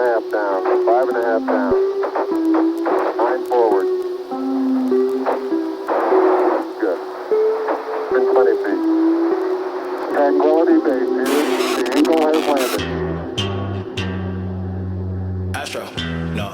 5.5 down, 5.5 down. 9 forward. Good. In 20 feet. Tranquility Base here. The Eagle has landed. Astro, no.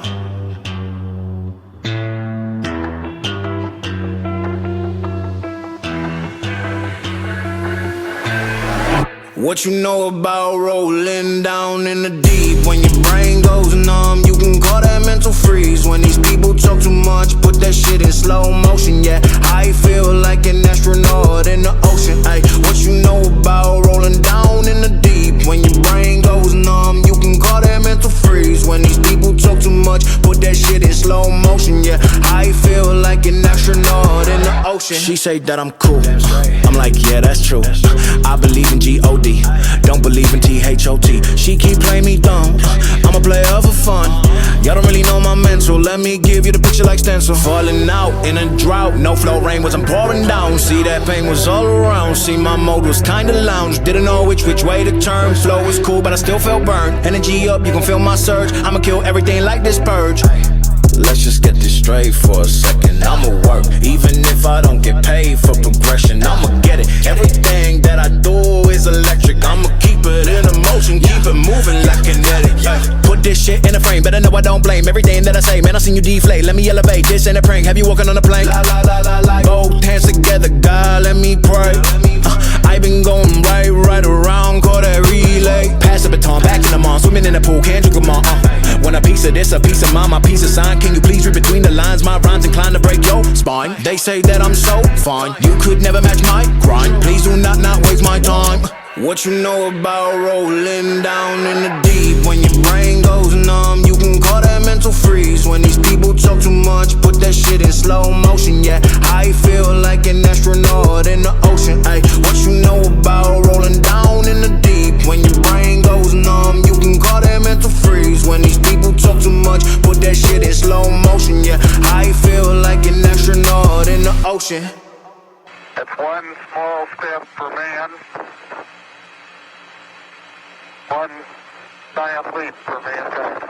What you know about rolling down in the deep? When your brain goes numb, you can call that mental freeze. When these people talk too much, put that shit in slow motion. Yeah, I feel like an astronaut in the ocean. Ay, what you know about rolling down in the deep? When your brain goes numb, you can call that mental freeze. When these people talk too much, put that shit in slow motion. Yeah, I feel like an astronaut in the ocean. She say that I'm cool. I'm like, yeah, that's true. I believe in G-O-D. Don't believe in T-H-O-T. She keep playing me dumb. I'm a player for fun. Y'all don't really know my mental. Let me give you the picture like stencil. Falling out in a drought. No flow rain wasn't pouring down. See, that pain was all around. See, my mode was kinda lounge. Didn't know which way to turn. Flow was cool, but I still felt burned. Energy up, you can feel my surge. I'ma kill everything like this purge. Let's just get this straight for a second. I'ma work, even if I don't get paid for progression. I'ma get it. Everything that I do is electric. I'ma keep it in motion, keep it moving like kinetic. Put this shit in a frame, better know I don't blame everything that I say. Man, I seen you deflate. Let me elevate. This ain't a prank. Have you walking on a plane? Both hands together, God, let me pray. I been going right around, call that relay. Pass the baton, back in the mall, swimming in the pool, can't drink them all. Want a piece of this, a piece of mine, my piece of sign. Can you please read between the lines? My rhymes inclined to break your spine. They say that I'm so fine, you could never match my grind. Please do not waste my time. What you know about rolling down in the deep? When your brain goes numb, you can call that mental freeze. When these people talk too much, put that shit in slow motion. Yeah, I feel like an astronaut in the ocean. Ay, what you know about rolling down in the deep? When your brain goes numb, you can call that mental freeze. When these people talk too much, put that shit in slow motion. Yeah, I feel like an astronaut in the ocean. It's one small step for man, one giant leap for mankind.